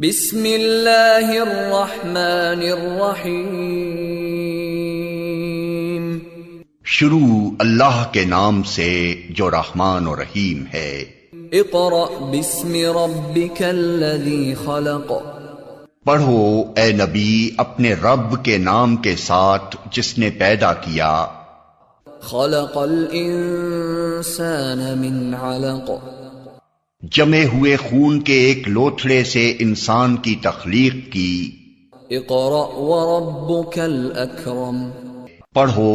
بسم اللہ الرحمن الرحیم. شروع اللہ کے نام سے جو رحمان و رحیم ہے. اقرأ بسم ربک الذی خلق. پڑھو اے نبی اپنے رب کے نام کے ساتھ جس نے پیدا کیا. خلق الانسان من علق. جمے ہوئے خون کے ایک لوتھڑے سے انسان کی تخلیق کی. اقرأ وربک الاکرم. پڑھو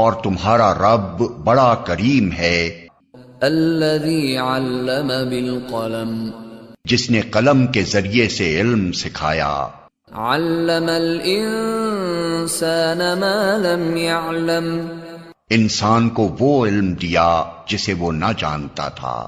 اور تمہارا رب بڑا کریم ہے. الذی علم بالقلم. جس نے قلم کے ذریعے سے علم سکھایا. علم الانسان ما لم يعلم. انسان کو وہ علم دیا جسے وہ نہ جانتا تھا.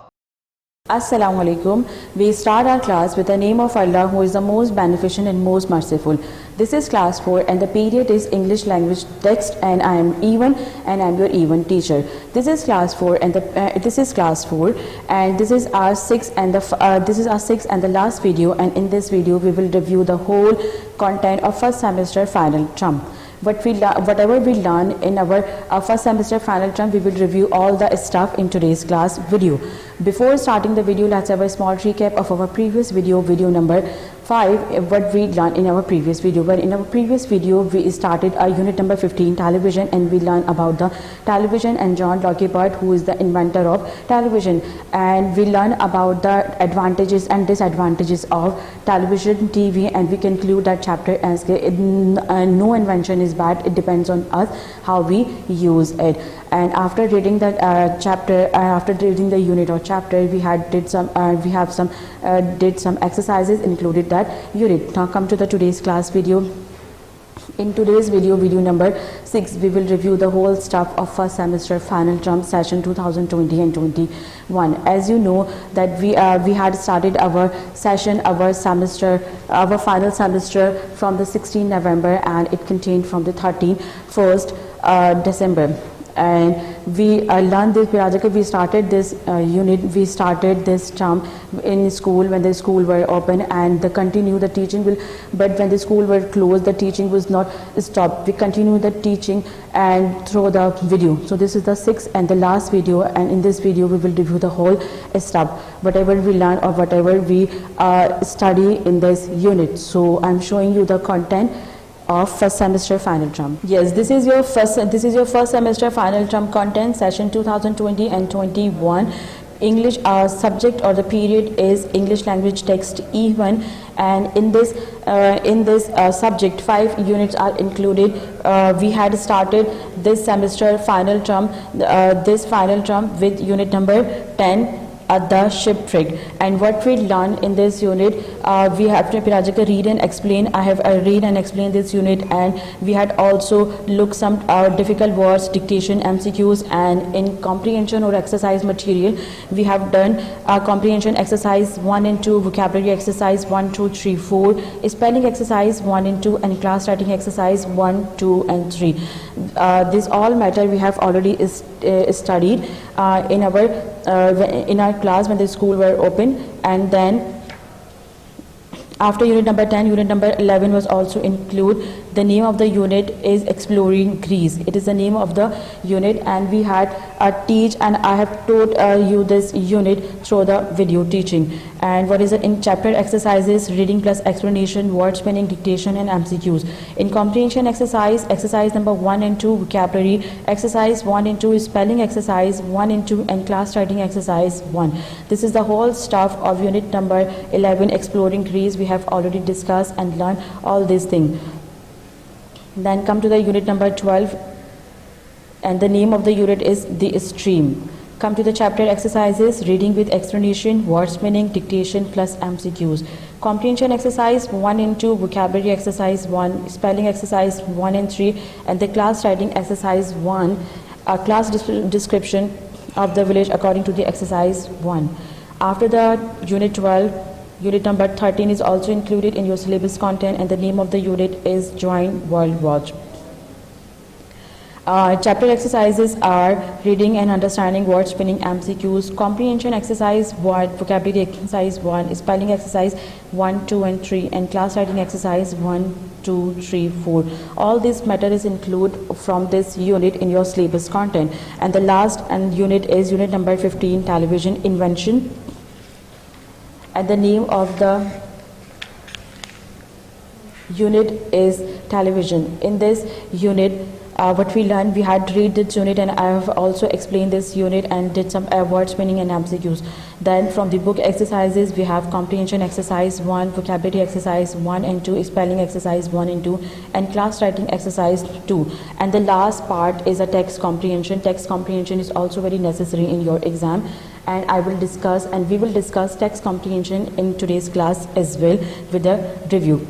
Assalamu alaikum. We start our class with the name of Allah who is the most beneficent and most merciful. This is class 4 and the period is English language text and I am Evan and I am your Evan teacher. This is class 4 and this is class 4 and this is our sixth and the last video, and in this video we will review the whole content of first semester final term. Whatever we learn in our first semester final term, we will review all the stuff in today's class video. Before starting the video, let's have a small recap of our previous video, video number 5, what we learned in our previous video. Well, in our previous video, we started our unit number 15, television, and we learned about the television and John Lockhart, who is the inventor of television. And we learned about the advantages and disadvantages of television, TV, and we conclude that chapter as no invention is bad, it depends on us how we use it. And after reading that chapter, after reading the unit or chapter, we did some exercises included that unit. Now come to the today's class video. In today's video, video number 6, we will review the whole stuff of first semester final term session 2020 and 21. As you know that we had started our session, our final semester from the 16th November, and it contained from the 1st December. And we learned this periodically. We started this unit, we started this term in school when the school were open, and the teaching will, but when the school were closed, the teaching was not stopped. We continue the teaching and through the video. So this is the 6th and the last video, and in this video we will review the whole stuff, whatever we learn or whatever we study in this unit. So I'm showing you the content of first semester final term. Yes, this is your first semester final term content session 2020 and 21. English subject or the period is English language text E1, and in this subject 5 units are included. We had started this semester final term with unit number 10, the shipwreck. And what we learn in this unit, we have to periodically read and explain. I have read and explained this unit, and we had also looked some difficult words, dictation, MCQs, and in comprehension or exercise material we have done comprehension exercise 1 and 2, vocabulary exercise 1, 2, 3, 4, spelling exercise 1 and 2, and class writing exercise 1, 2, and 3. This all matter we have already studied in our class when the school were open. And then after unit number 10, unit number 11 was also include. The name of the unit is Exploring Greece. It is the name of the unit, and we had teach, and I have taught you this unit through the video teaching. And what is it in chapter exercises? Reading plus explanation, word spelling, dictation, and MCQs. In comprehension exercise number 1 and 2, vocabulary exercise 1 and 2, spelling exercise 1 and 2, and class writing exercise 1. This is the whole stuff of unit number 11, Exploring Greece. We have already discussed and learned all these things. Then come to the unit number 12, and the name of the unit is The Stream. Come to the chapter exercises, reading with explanation, word spelling, dictation plus MCQs. Comprehension exercise 1 and 2, vocabulary exercise 1, spelling exercise 1 and 3, and the class writing exercise 1, class description of the village according to the exercise 1. After the unit 12, unit number 13 is also included in your syllabus content, and the name of the unit is Join World Watch. Chapter exercises are reading and understanding word spelling MCQs, comprehension exercise 1, vocabulary exercise 1, spelling exercise 1, 2 and 3, and class writing exercise 1, 2, 3, 4. All these materials include from this unit in your syllabus content. And the last unit is unit number 15, television invention. And the name of the unit is television. In this unit, what we learned, we had read this unit, and I have also explained this unit and did some word spelling and MCQs. Then from the book exercises, we have comprehension exercise 1, vocabulary exercise 1 and 2, spelling exercise 1 and 2, and class writing exercise 2. And the last part is a text comprehension. Text comprehension is also very necessary in your exam, and we will discuss text comprehension in today's class as well with a review.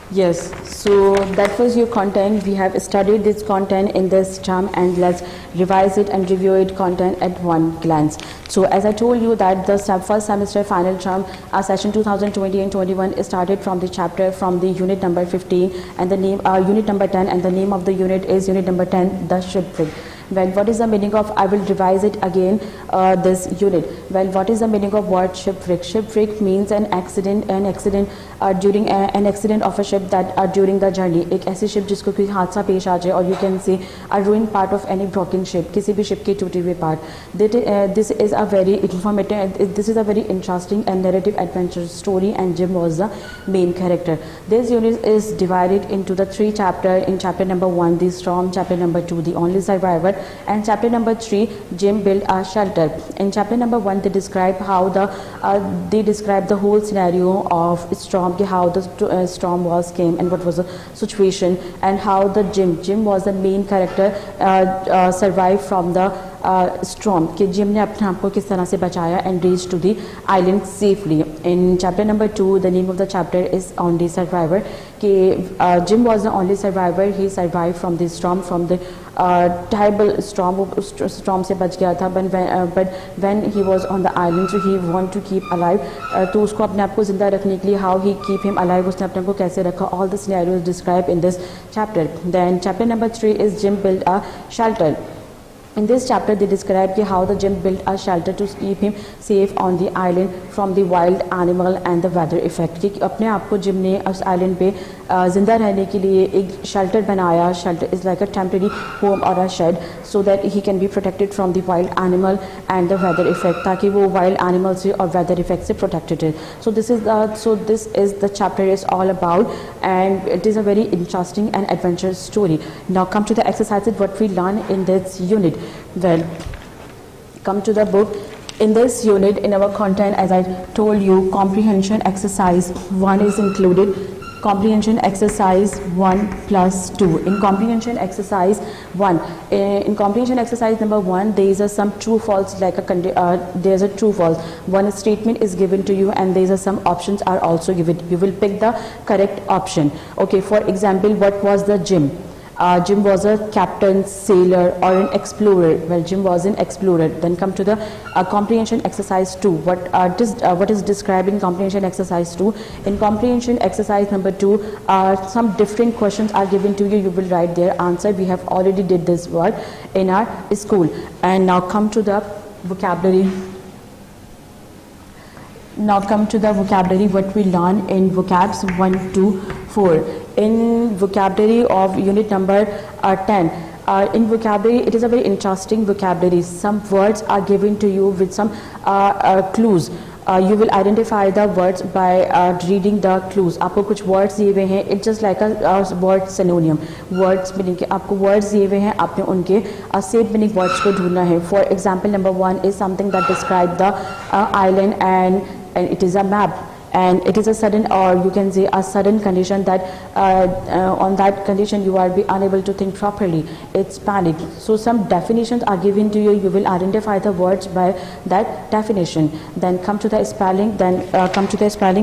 Yes, so that was your content. We have studied this content in this term, and let's revise it and review it content at one glance. So as I told you that the first semester final term session 2020 and 21 started from the chapter from the unit number 15 and the name unit number 10, and the name of the unit is unit number 10, the shipwreck. Well, what is the meaning of, I will revise it again, this unit. Well, what is the meaning of word shipwreck? Shipwreck means an accident during an accident of a ship that during the journey. एक ऐसी ship जिसको कोई हादसा पेश आ जाए, or you can say a ruined part of any broken ship, किसी भी ship के टूटे हुए part. This is a very informative, this is a very interesting and narrative adventure story, and Jim was the main character. This unit is divided into the 3 chapters. In chapter number 1, the storm, chapter number 2, the only survivor, and chapter number 3, Jim built a shelter. In chapter number 1, they describe how the whole scenario of storm, how the storm came and what was the situation, and how the Jim was the main character, survived from the storm, कि gym ने अपने आप को किस तरह से बचाया and reached to the island safely. In chapter number 2, the name of the chapter is Only Survivor, कि Jim was the only survivor. He survived from the storm, from the terrible storm से बच गया था, but when he was on the island, so he wanted to keep alive, तो उसको अपने आप को जिंदा रखने के लिए how he keep him alive, उसने अपने आप को कैसे रखा, all the scenarios described in this chapter. Then chapter number 3 is Jim built a shelter. In this chapter, they describe how the Jim built a shelter to keep him safe on the island from the wild animal and the weather effect. कि अपने आप को gym ने उस island पे ज़िंदा रहने के लिए एक शेल्टर बनाया. Shelter is like a temporary home or a shed so that he can be protected from the wild animal and the weather effect, ताकि वो wild animal से और weather effect से protected है. So this is the chapter is all about, and it is a very interesting and adventurous story. Now come to the exercises what we learn in this unit. Well, come to the book. In this unit, in our content, as I told you, comprehension exercise 1 is included. Comprehension exercise 1 plus 2. In comprehension exercise 1, in comprehension exercise number 1, there is some true false, like there is a true false. One statement is given to you, and there is some options are also given. You will pick the correct option. Okay, for example, what was the Jim? Jim was a captain, sailor, or an explorer. Well, Jim was an explorer. Then come to the comprehension exercise 2. What is described in comprehension exercise 2? In comprehension exercise number 2, some different questions are given to you. You will write their answer. We have already did this word in our school. And now come to the vocabulary. Now come to the vocabulary, what we learn in vocabs 1 to 4. In vocabulary of unit number 10, in vocabulary, it is a very interesting vocabulary. Some words are given to you with some clues. You will identify the words by reading the clues. आपको कुछ words दिए हुए हैं. It's just like a word synonym. Words meaning कि आपको words दिए हुए हैं, आपने उनके same meaning words को ढूंढना है. For example, number 1 is something that describes the island, and it is a map. And it is a sudden, or you can say a sudden condition that on that condition you are be unable to think properly. It's panic. So some definitions are given to you. You will identify the words by that definition. Then come to the spelling.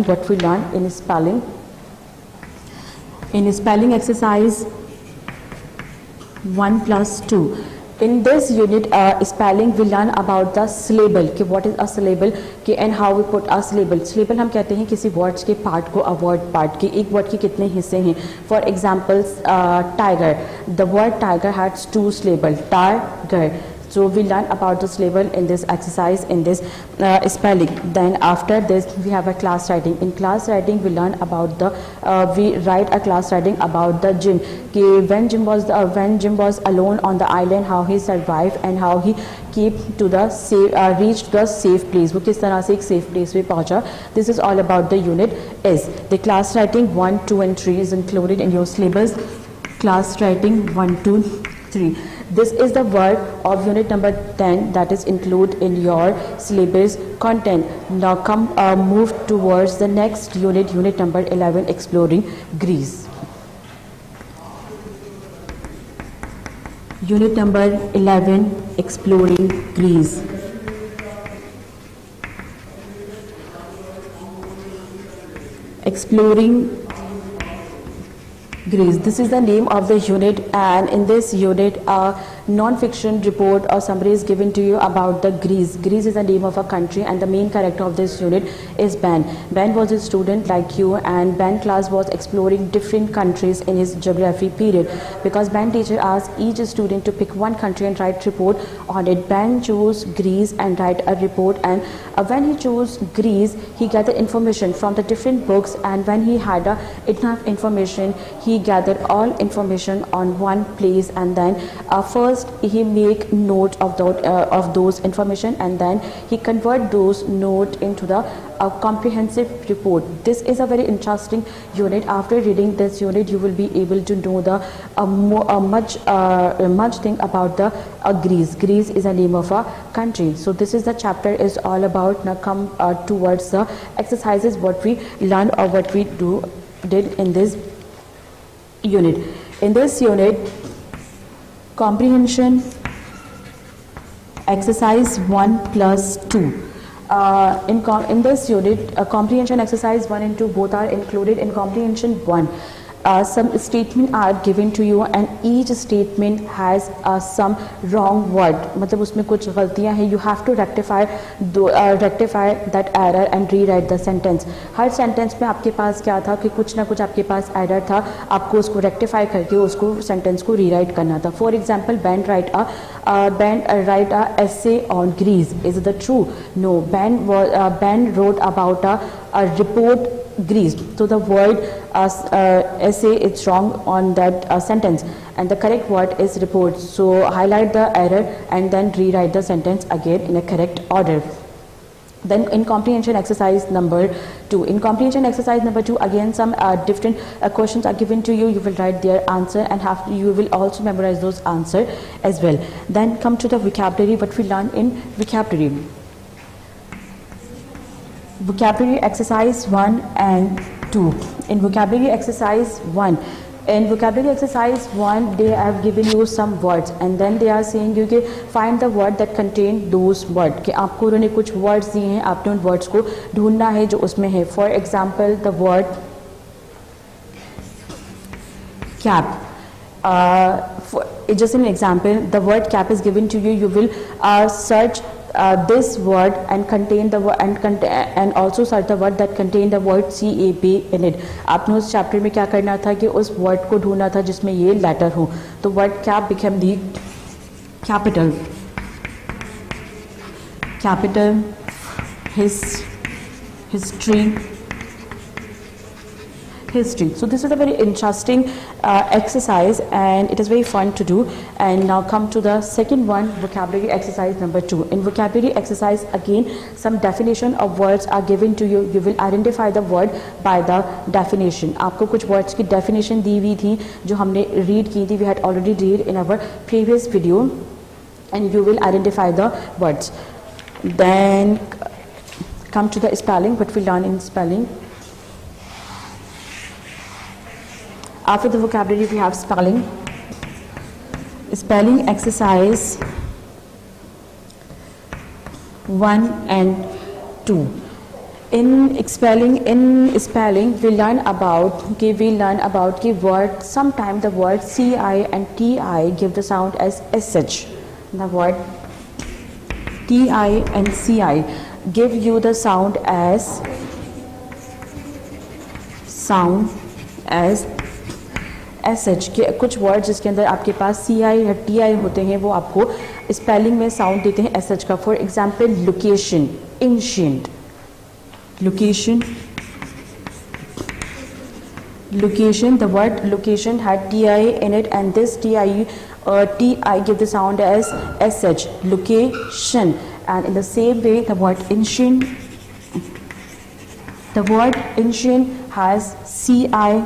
What we learn in spelling. In spelling exercise 1 plus 2. In this unit, spelling, we learn about the syllable, कि what is a syllable, कि and how we put a syllable. Syllable हम कहते हैं किसी words के part को a word part के, एक word के कितने हिस्से हैं. For example, tiger. The word tiger has 2 syllables. Tiger. So we learn about the syllable in this exercise, in this spelling. Then after this we have a class writing. In class writing we learn about the we write a class writing about the Jim. When Jim was alone on the island, how he survived and how he reached the safe place. वो किस तरह से एक safe place पे पहुंचा. This is all about the unit is. The class writing 1, 2 and 3 is included in your syllabus. Class writing 1, 2, 3. This is the word of unit number 10 that is included in your syllabus content. Now move towards the next unit, unit number 11, exploring Greece. Unit number 11, exploring Greece. Exploring Greece. This is the name of the unit, and in this unit a non-fiction report or summary is given to you about the Greece. Greece is the name of a country, and the main character of this unit is Ben. Ben was a student like you, and Ben class was exploring different countries in his geography period. Because Ben teacher asked each student to pick one country and write report on it. Ben chose Greece and write a report, and when he chose Greece, he gathered information from the different books, and when he had enough information, he gathered all information on one place, and then first he make note of those information, and then he convert those note into the comprehensive report. This is a very interesting unit. After reading this unit, you will be able to know the much thing about the Greece. Greece is a name of a country. So this is the chapter is all about. Now come towards the exercises, what we learned or what we did in this unit. In this unit, comprehension exercise 1 plus 2. In this unit, comprehension exercise 1 and 2 both are included. In comprehension 1, some statement are given to you, and each statement has some wrong word, मतलब उसमें कुछ गलतियाँ हैं. You have to rectify that error and rewrite the sentence. Her sentence में आपके पास क्या था कि कुछ ना कुछ आपके पास error था, आपको उसको rectify करके उसको sentence को rewrite करना था. For example, Ben write a essay on Greece. Is it the true? No. Ben wrote about a report Greece. So the word essay is wrong on that sentence, and the correct word is report. So highlight the error and then rewrite the sentence again in a correct order. Then in comprehension exercise number 2. In comprehension exercise number 2, again some different questions are given to you. You will write their answer, and you will also memorize those answers as well. Then come to the vocabulary, what we learn in vocabulary. Vocabulary exercise 1 and 2. In vocabulary exercise 1, they have given you some words, and then they are saying you find the word that contain those words. कि आपको उन्होंने कुछ words दिए हैं, आपने उन words को ढूंढना है जो उसमें है. For example, the word cap. Just an example, the word cap is given to you. You will search this word and contain the word and also search the word that contain the word CAP in it. आपने उस chapter में क्या करना था कि उस word को ढूंढना था जिसमें ये letter हो. तो word cap became the capital. History. So this is a very interesting exercise, and it is very fun to do. And now come to the second one, vocabulary exercise number 2. In vocabulary exercise, again some definition of words are given to you. You will identify the word by the definition. आपको कुछ words की definition दी हुई थी जो हमने read की थी. We had already read in our previous video, and you will identify the words. Then come to the spelling, what we learn in spelling. After the vocabulary, we have spelling. Spelling exercise 1 and 2. In spelling, we learn about word. Sometimes the word CI and TI give the sound as SH. The word TI and CI give you the sound as SH के कुछ word जिसके अंदर आपके पास CI या TI होते हैं वो आपको स्पेलिंग में साउंड देते हैं SH का. For example location, ancient. Location, the word location had TI in it, and this TI give the sound as SH, location. And in the same way, the word ancient has CI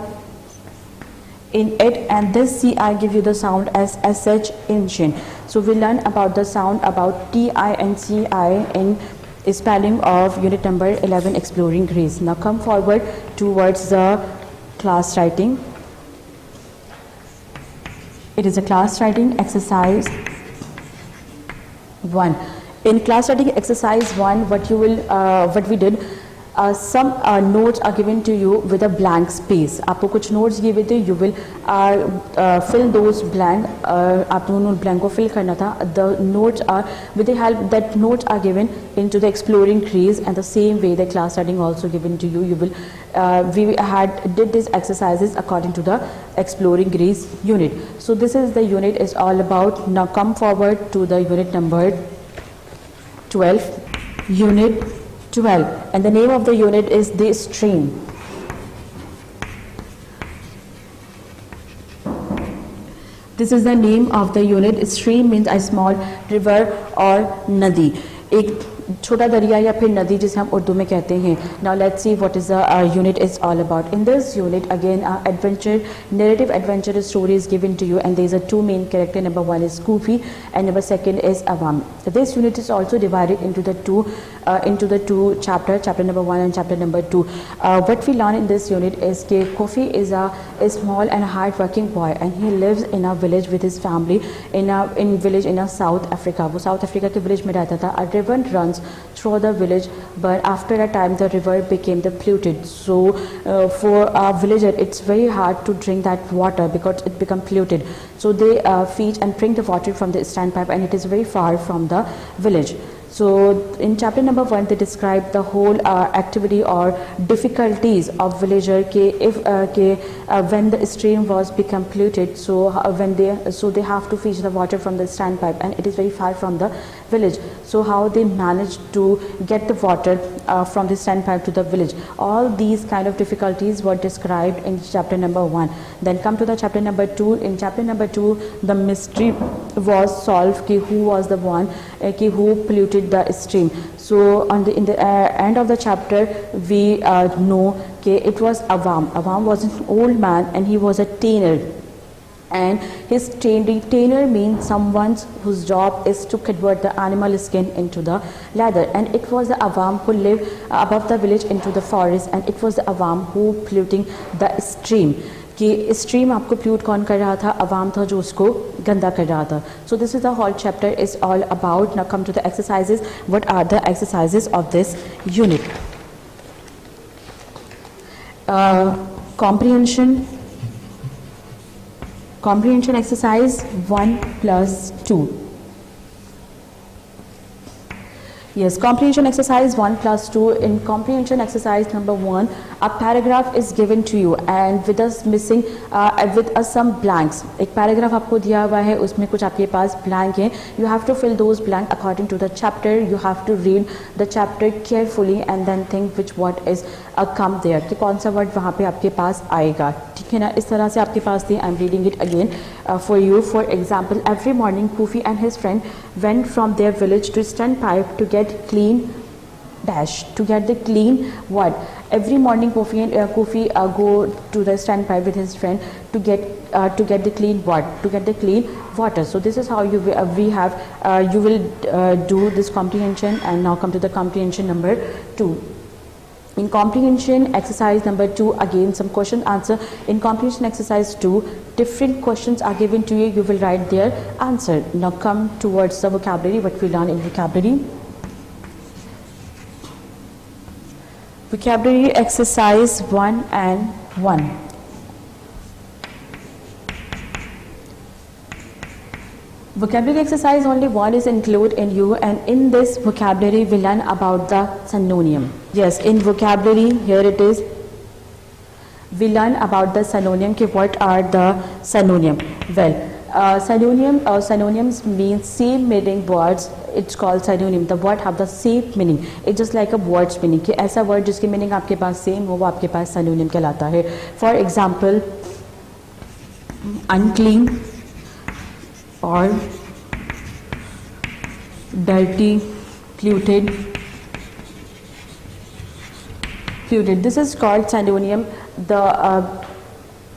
in it, and this CI give you the sound as SH, ancient. So we learn about the sound about TI and CI in spelling of unit number 11, exploring Greece. Now come forward towards the class writing. It is a class writing exercise 1. In class writing exercise 1, what we did, some notes are given to you with a blank space. आपको कुछ notes दिए हुए थे, you will fill those blank. आपको उन blank को fill करना था. The notes are, with the help that notes are given into the exploring Greece, and the same way the class writing also given to you. You will we did these exercises according to the exploring Greece unit. So this is the unit is all about. Now come forward to the unit number 12. Unit 12, and the name of the unit is the stream. This is the name of the unit. Stream means a small river or nadi, एक छोटा दरिया या फिर नदी जिसे हम उर्दू में कहते हैं. Now let's see what is the unit is all about. In this unit again narrative adventure story is given to you, and there is a two main character. Number one is Kufi and number second is Awam. This unit is also divided into the two chapter number 1 and chapter number 2. What we learn in this unit is that Kufi is a small and hard working boy, and he lives in a village with his family in South Africa. वो South Africa के village में रहता था. A river runs through the village, but after a time the river became polluted. So for a villager it's very hard to drink that water because it become polluted. So they feed and drink the water from the standpipe, and it is very far from the village. So in chapter number 1 they describe the whole activity or difficulties of villager when the stream was become polluted. So they have to fetch the water from the standpipe, and it is very far from the village. So how they managed to get the water from the standpipe to the village. All these kind of difficulties were described in chapter number 1. Then come to the chapter number 2. In chapter number 2 the mystery was solved, who was the one who polluted the stream. So in the end of the chapter we know that it was Awam. Awam was an old man, and he was a tanner. And his tanner means someone whose job is to convert the animal skin into the leather. And it was the Awam who lived above the village into the forest, and it was the Awam who polluting the stream. कि stream आपको प्ल्यूट कौन कर रहा था? अवाम था जो उसको गंदा कर रहा था. So this is the whole chapter is all about. Now come to the exercises. What are the exercises of this unit? comprehension exercise 1+2. Yes, comprehension exercise 1+2. In comprehension exercise number 1, a paragraph is given to you, and with us missing with us some blanks. एक paragraph आपको दिया हुआ है, उसमें कुछ आपके पास blank हैं. You have to fill those blank according to the chapter. You have to read the chapter carefully and then think which word is come there, कि कौन सा word वहाँ पे आपके पास आएगा. ठीक है ना? इस तरह से आपके पास थी. I'm reading it again for you. For example, every morning Kufi and his friend went from their village to standpipe to get clean to get the clean what? Every morning Kufi go to the standpipe with his friend to get the clean what? To get the clean water. So this is how you will do this comprehension. And now come to the comprehension number 2. In comprehension exercise number 2, again some question answer. In comprehension exercise 2, different questions are given to you. You will write their answer. Now come towards the vocabulary. What we learn in vocabulary? Vocabulary exercise 1 and 1. Vocabulary exercise only one is included in you, and in this vocabulary we learn about the synonym. Yes, in vocabulary here it is. We learn about the synonym. What are the synonym? Well, synonym or synonyms means same meaning words. It's called synonym. The word have the same meaning. It's just like a word's meaning. कि ऐसा word जिसकी meaning आपके पास same हो वो आपके पास synonym कहलाता है. For example, unclean or dirty, polluted. This is called synonym. The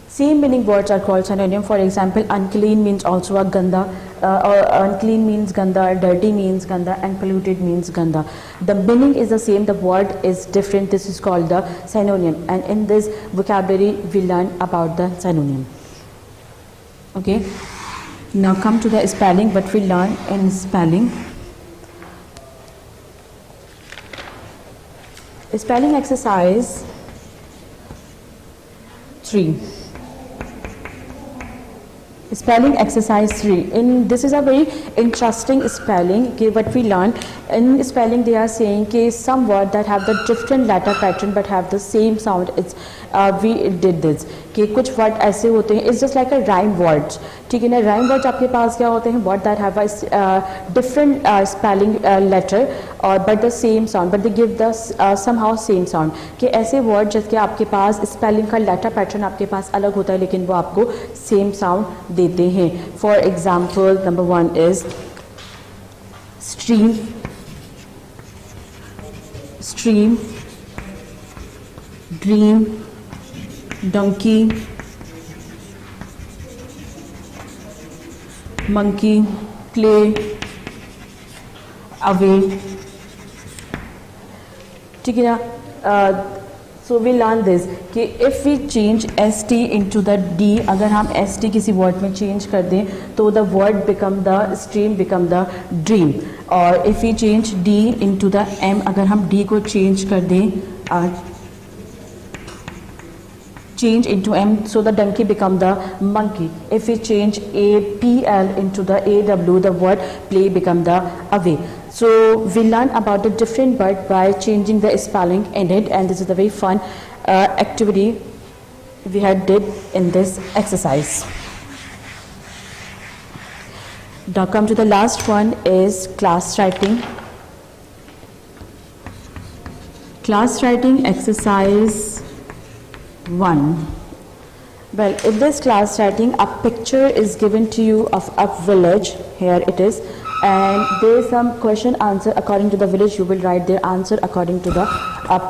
same meaning words are called synonym. For example, unclean means also a ganda, or unclean means ganda, dirty means ganda, and polluted means ganda. The meaning is the same, the word is different. This is called the synonym, and in this vocabulary we learn about the synonym. Okay, now come to the spelling. What we learn in spelling. Spelling exercise 3. Spelling exercise 3. This is a very interesting spelling. Okay, what we learn in spelling, they are saying कि some word that have the different letter pattern but have the same sound. It's we did this कि कुछ word ऐसे होते हैं. It's just like a rhyme words. ठीक है ना. Rhyme words आपके पास क्या होते हैं? Word that have a different spelling letter or but the same sound, but they give the somehow same sound. कि ऐसे word जिसके आपके पास spelling का letter pattern आपके पास अलग होता है लेकिन वो आपको same sound देते हैं. For example, number 1 is stream, dream, donkey, monkey, play, away. ठीक है ना. So we learn this कि if we change st into the d, अगर हम st किसी word में change कर दें तो the word become the stream become the dream. और if we change d into the m, अगर हम d को change कर दें change into m, so the donkey become the monkey. If we change apl into the aw, the word play become the away. So we learn about the different word by changing the spelling in it, and this is a very fun activity we had did in this exercise. Now come to the last one is class writing. Class writing exercise 1. Well, in this class writing, a picture is given to you of a village. Here it is, and there is some question answer according to the village. You will write their answer according to the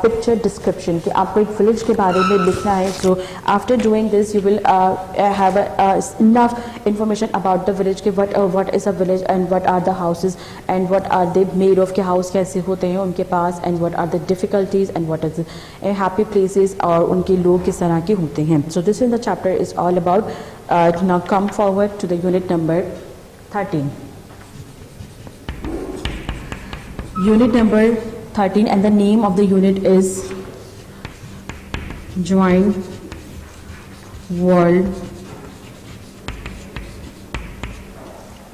picture description. कि आपको एक village के बारे में लिखना है. So after doing this, you will have enough information about the village. कि what is a village and what are the houses and what are they made of. कि house कैसे होते हैं उनके पास and what are the difficulties and what is the happy places और उनके लोग किस तरह के होते हैं. So this in the chapter is all about. Now come forward to the unit number 13. Unit number 13, and the name of the unit is Join World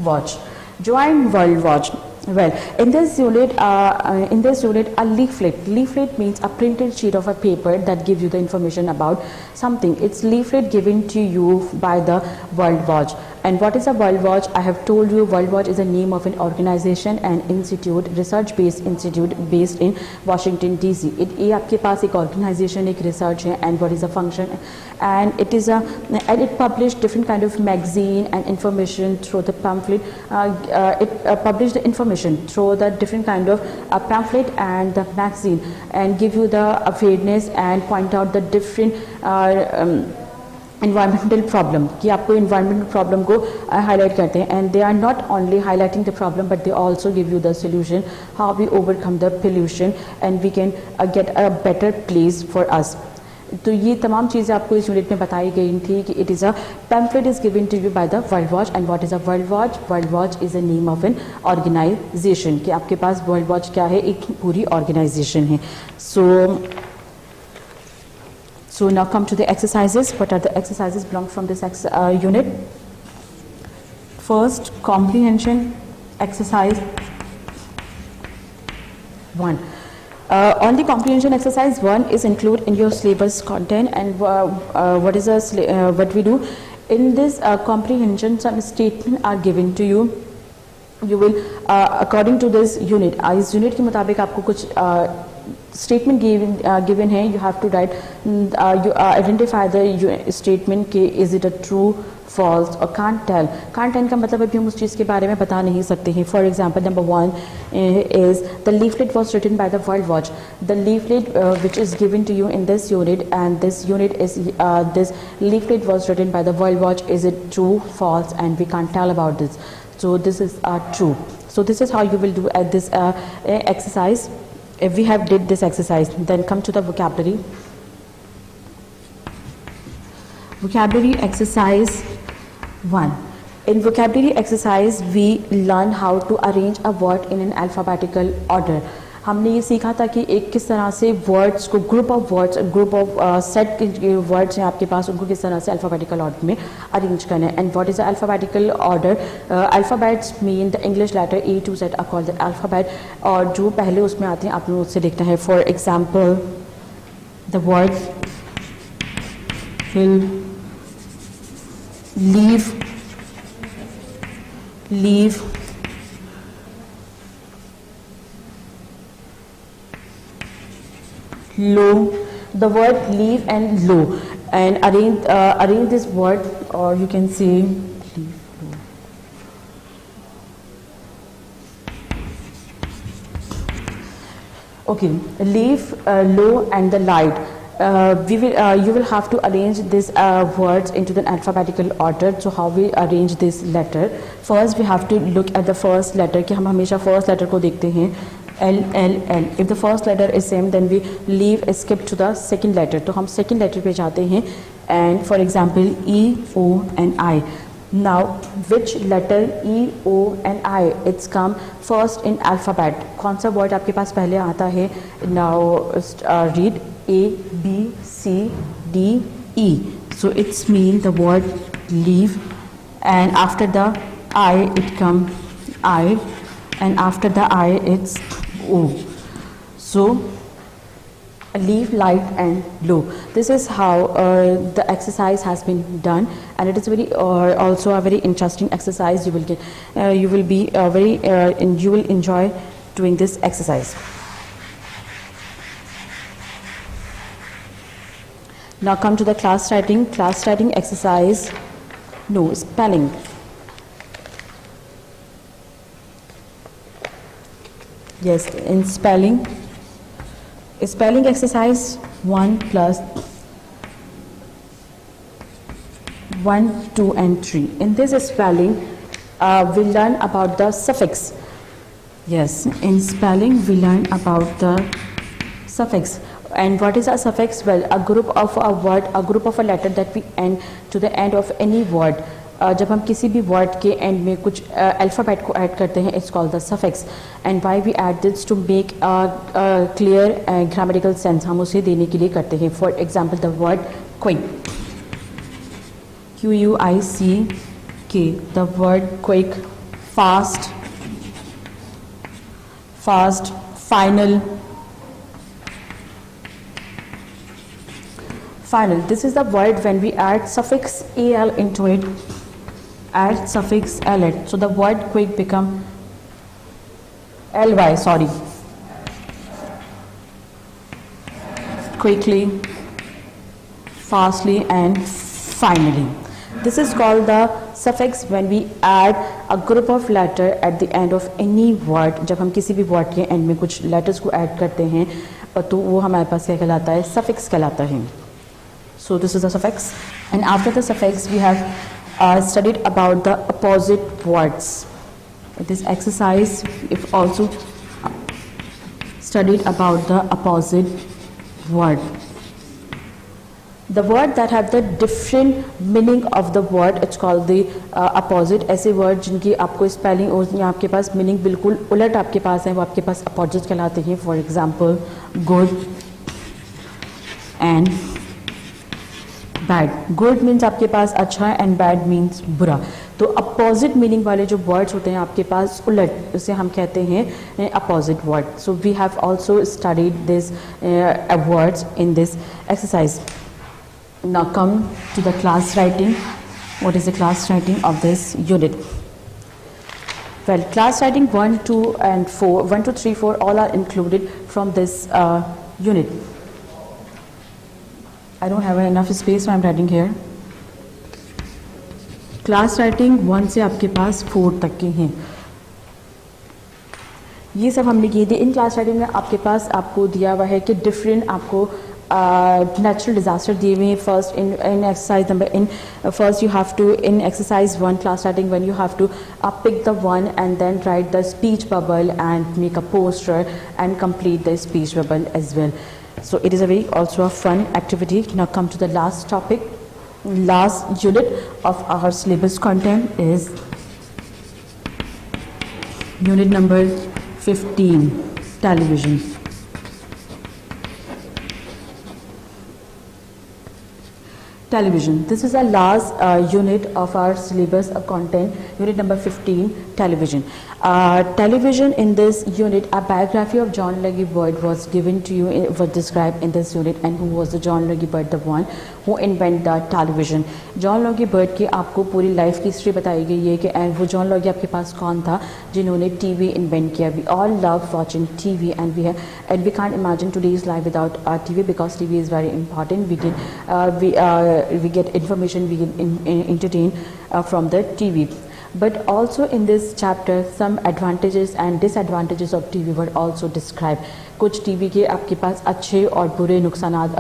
Watch. Join World Watch. Well, in this unit, a leaflet means a printed sheet of a paper that gives you the information about something. It's leaflet given to you by the World Watch. And what is a World Watch? I have told you World Watch is the name of an organization and institute, research-based institute based in Washington DC. ये आपके पास एक organization, एक research है, and what is the function? And it is and it published different kind of magazine and information through the pamphlet. It published the information through the different kind of pamphlet and the magazine, and give you the awareness and point out the different environmental problem कि आपको environmental problem को highlight करते हैं. And they are not only highlighting the problem but they also give you the solution how we overcome the pollution and we can get a better place for us. तो ये तमाम चीज़ें आपको इस unit में बताई गई थी कि it is a pamphlet is given to you by the World Watch. And what is a World Watch? World Watch is the name of an organization कि आपके पास World Watch क्या है, एक पूरी organization है. So now come to the exercises. What are the exercises belong from this unit? First, comprehension exercise 1. On the comprehension exercise 1 is included in your syllabus content, and what we do in this comprehension, some statement are given to you. You will according to this unit, इस unit के मुताबिक आपको कुछ statement given है. You have to write, you identify the statement के is it a true, false or can't tell. Can't tell का मतलब अभी हम उस चीज़ के बारे में बता नहीं सकते हैं. For example, number 1 is the leaflet was written by the World Watch. The leaflet which is given to you in this unit, and this unit is this leaflet was written by the World Watch. Is it true, false, and we can't tell about this. So this is true. So this is how you will do at this exercise. If we have did this exercise, then come to the vocabulary. Vocabulary exercise 1. In vocabulary exercise, we learn how to arrange a word in an alphabetical order. हमने ये सीखा था कि एक किस तरह से words को ग्रुप ऑफ सेट के वर्ड्स हैं आपके पास, उनको किस तरह से अल्फ़ाबेटिकल ऑर्डर में अरेंज करना है. And what is the alphabetical order? Alphabets mean the English letter A to Z are called the alphabet, और जो पहले उसमें आते हैं आप लोगों से देखना है. For example, the word leave, low, the word leave and low, and arrange this word, or you can say leave, low. Okay, leave, low and the light. You will have to arrange these words into the alphabetical order. So how we arrange this letter? First we have to look at the first letter, कि हम हमेशा first letter को देखते हैं. L. If the first letter is same, then we skip to the second letter. तो हम second letter पे जाते हैं. And for example, E, O and I. Now, which letter E, O and I? It's come first in alphabet. कौन सा word आपके पास पहले आता है? Now read A, B, C, D, E. So it's mean the word leave, and after the I it come I, and after the I it's O. So leave, light and low. This is how the exercise has been done, and it is very also a very interesting exercise. You will get you will enjoy doing this exercise. Now come to the class writing exercise. No, spelling. Yes, in spelling exercise 1 plus 1, 2 and 3. In this spelling we learn about the suffix. Yes, in spelling we learn about the suffix. And what is a suffix? Well, a group of a word, a group of a letter that we end to the end of any word. जब हम किसी भी word के and में कुछ alphabet को add करते हैं, it's called the suffix. And why we add this to make clear grammatical sense, हम उसे देने के लिए करते हैं. For example, the word quick, QUICK, the word quick, fast, final. This is the word when we add suffix al into it. Add suffix ly, so the word quick become ly. Sorry, quickly, fastly and finally. This is called the suffix when we add a group of letter at the end of any word. जब हम किसी भी word के end में कुछ letters को add करते हैं तो वो हमारे पास क्या कहलाता है? suffix कहलाता है. So this is the suffix, and after the suffix we have studied about the opposite words. This exercise if also studied about the opposite word. The word that have the different meaning of the word, it's called the opposite. ऐसे word जिनकी आपको spelling और आपके पास meaning बिल्कुल उलट आपके पास है, वो आपके पास opposite कहलाते हैं. For example, good and bad. Good means आपके पास अच्छा and bad means बुरा. تو اپوزٹ میننگ والے جو ورڈس ہوتے ہیں آپ کے پاس الٹ اسے ہم کہتے ہیں opposite word. So we have also studied this words in this exercise. Now come to the class writing. What is the class writing of this unit? Well, class writing 1, 2 and 4, 1, 2, 3, 4 all are included from this unit. I don't have enough space, so I'm writing here. Class writing 1 سے آپ کے پاس 4 تک کے ہیں. یہ سب ہم نے کیے تھے. ان کلاس رائٹنگ میں آپ کے پاس آپ کو دیا ہوا ہے کہ ڈفرینٹ آپ کو نیچرل ڈیزاسٹر دیے ہوئے ہیں. First in exercise number in first you have to in exercise 1 class writing 1 you have to pick the 1 and then write the speech bubble and make a poster and complete the speech bubble as well. So it is a very also a fun activity. Now come to the last topic. Last unit of our syllabus content is unit number 15, television. Television. This is the last unit of our syllabus content, unit number 15, television. Television, in this unit, a biography of John Logie Baird was given to you, was described in this unit. And who was the John Logie Baird? The one who invented the television. John Logie Baird کی آپ کو پوری life کی history بتائی گئی ہے کہ وہ جان لوگی آپ کے پاس کون تھا جنہوں نے ٹی وی انوینٹ کیا. We all love watching TV and we can't imagine today's life without TV because TV is very important. We get information, we get entertain from the TV. But also in this chapter some advantages and disadvantages of TV were also described. کچھ T V کے آپ کے پاس اچھے اور برے نقصانات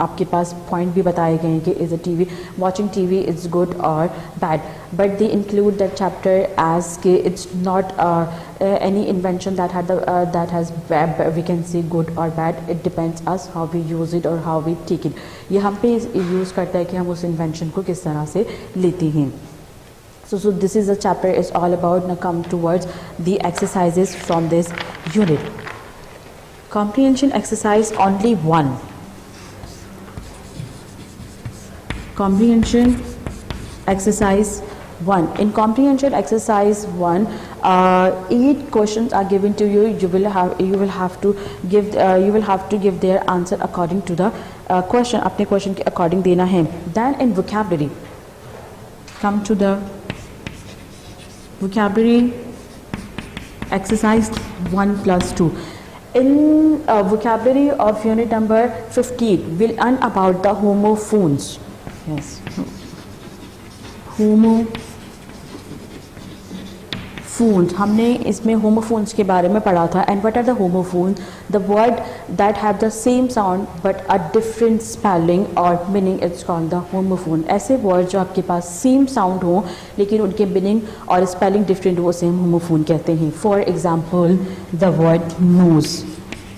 آپ کے پاس پوائنٹ بھی بتائے گئے ہیں کہ is a TV watching TV is good or bad. But they include that chapter as کہ it's not any invention that has we can say good or bad. It depends us how we use it or how we take it. یہ ہم پہ use کرتا ہے کہ ہم اس invention کو کس طرح سے لیتے ہیں. So this is the chapter is all about. Now come towards the exercises from this unit. Comprehension exercise only 1. Comprehension exercise 1. In comprehension exercise 1, 8 questions are given to you. You will have to give their answer according to the question. अपने question के according देना है. Then in vocabulary, come to the vocabulary exercise 1+2. In vocabulary of unit number 15, we'll learn about the homophones. Yes, homophones. ہم نے اس میں homophones کے بارے میں پڑھا تھا. And what are the homophones? The word that have the same sound but a different spelling or meaning, it's called the homophone. ایسے word جو آپ کے پاس same sound ہوں لیکن ان کے meaning اور spelling different ہو اسے ہم homophone کہتے ہیں. For example, the word nose,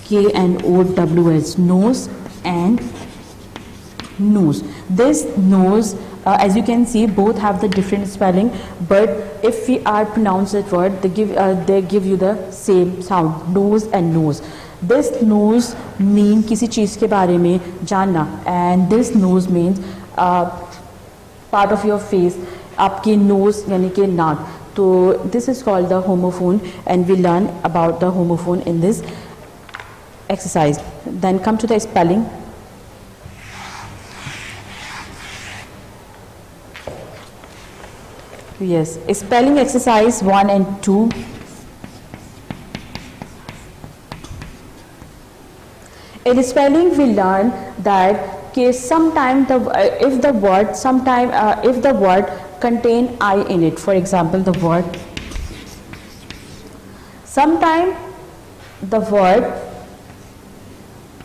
K-N-O-W-S, nose and nose. This nose, as you can see, both have the different spelling, but if we are pronounce that word, they give you the same sound, nose and nose. This nose mean کسی چیز کے بارے میں جاننا, and this nose means part of your face, آپ کی nose یعنی کہ ناک. تو this is called the homophone, and we learn about the homophone in this exercise. Then come to the spelling. Yes, spelling exercise 1 and 2. In spelling we learn that sometimes if the word contain I in it, for example the word, sometimes the word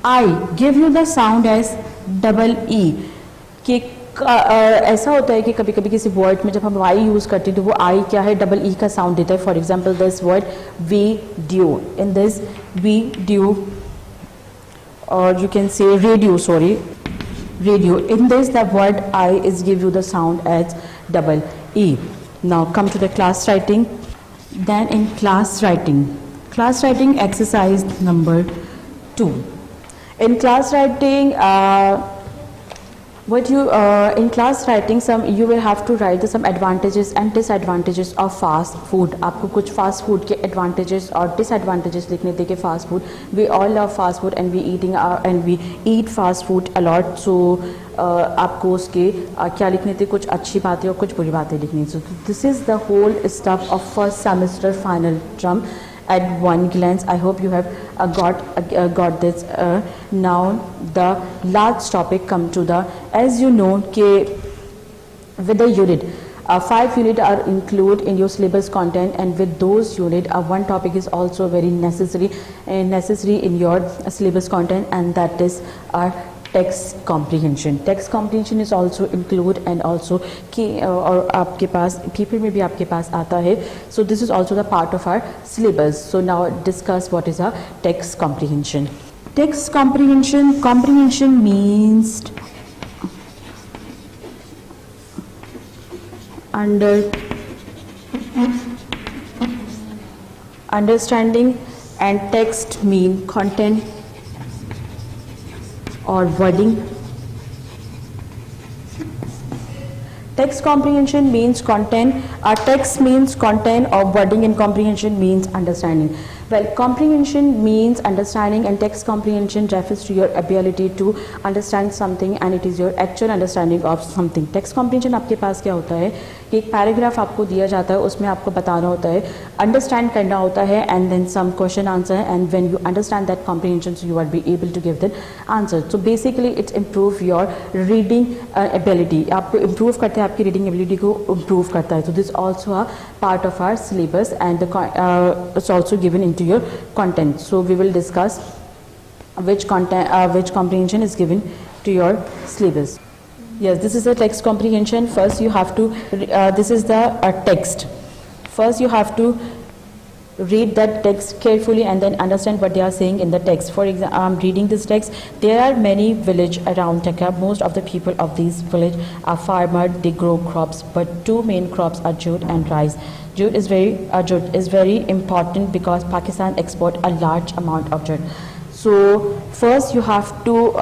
I give you the sound as double E. کہ ایسا ہوتا ہے کہ کبھی کبھی کسی word میں جب ہم آئی یوز کرتے ہیں تو وہ آئی کیا ہے, ڈبل ای کا ساؤنڈ دیتا ہے. For example this word video, in this video, or you can say radio, radio, in this the word I is give you the sound as double E. Now come to the class writing. Then in class writing exercise number 2. In class writing, what you in class writing some you will have to write some advantages and disadvantages of fast food. आपको कुछ fast food के advantages और disadvantages लिखने थे कि fast food, we all love fast food and we eat fast food a lot, so आपको उसके क्या लिखने थे, कुछ अच्छी बातें और कुछ बुरी बातें लिखनी. So this is the whole stuff of first semester final term at one glance. I hope you have got this. Now the last topic come to the, as you know कि with the unit 5 unit are included in your syllabus content, and with those unit one topic is also very necessary in your syllabus content, and that is text comprehension. Text comprehension is also included, and also कि और आपके पास paper में भी आपके पास आता है. So this is also the part of our syllabus. So now discuss what is a text comprehension. Text comprehension means understanding, and text mean content or wording. Text comprehension means content, text means content or wording, and comprehension means understanding. Well, comprehension means understanding, and text comprehension refers to your ability to understand something, and it is your actual understanding of something. Text comprehension आपके पास क्या होता है कि एक paragraph आपको दिया जाता है, उसमें आपको बताना होता है, अंडरस्टैंड करना होता है, and then some question answer, and when you understand that comprehension, so you will be able to give the answer. So basically it improve your reading ability. आपको improve करता है, आपकी reading ability को improve करता है. So this also a part of our syllabus, and it's also given into your content. So we will discuss which comprehension is given to your syllabus. Yes, this is the text comprehension. First you have to this is the text. First you have to read that text carefully and then understand what they are saying in the text. For example, I'm reading this text. There are many villages around Dhaka. Most of the people of these village are farmers. They grow crops, but two main crops are jute and rice. Jute is very important because Pakistan export a large amount of jute. So first you have to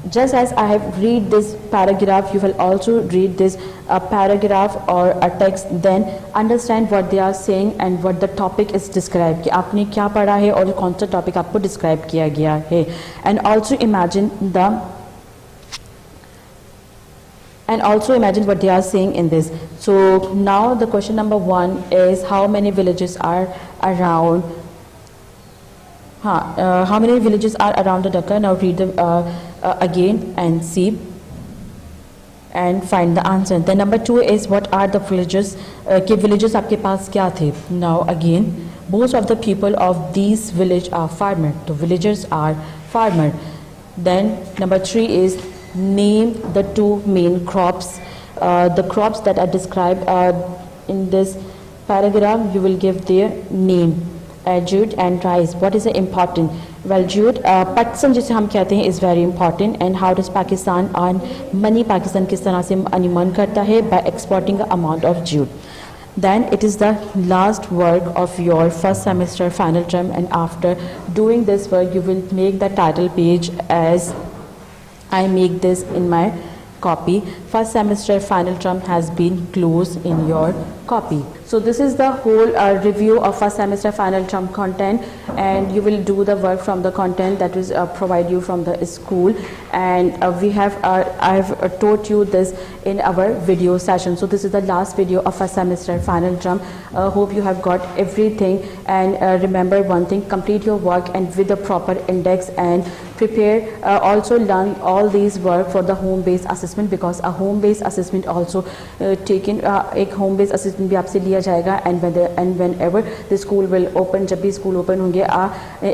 just as I have read this paragraph, you will also read this paragraph or a text, then understand what they are saying and what the topic is described, कि आपने क्या पढ़ा है और कौन सा topic आपको describe किया गया है. And also imagine what they are saying in this. So now the question number 1 is how many villages are around the Dhaka. Now read them again and see and find the answer. Then number 2 is what are the villages, के villages आपके पास क्या थे. Now again, most of the people of these village are farmer. The villagers are farmer. Then number 3 is name the two main crops. The crops that are described in this paragraph, you will give their name. Jute and rice. What is important? Well, jute, Pakistan जिसे हम कहते हैं is very important, and how does Pakistan earn money? Pakistan किस तरह से money earn करता है? By exporting the amount of jute. Then it is the last work of your first semester final term, and after doing this work you will make the title page as I make this in my copy. First semester final term has been closed in your copy. So this is the whole review of first semester final term content, and you will do the work from the content that is provide you from the school, and I have taught you this in our video session. So this is the last video of first semester final term. Hope you have got everything, and remember one thing, complete your work and with the proper index, and prepare also learn all these work for the home based assessment, because a home based assessment also taken एक home based assessment भी आपसे लिया जाएगा, and whenever the school will open, जब भी school open होंगे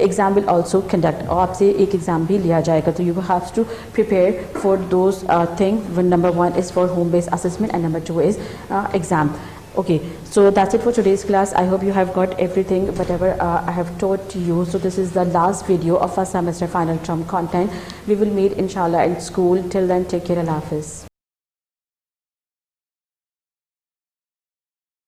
exam will also conduct, और आपसे एक exam भी लिया जाएगा. तो you have to prepare for those things. Number 1 is for home based assessment, and number 2 is exam. Okay, so that's it for today's class. I hope you have got everything whatever I have taught you. So this is the last video of first semester final term content. We will meet inshallah in school. Till then, take care. Allah Hafiz.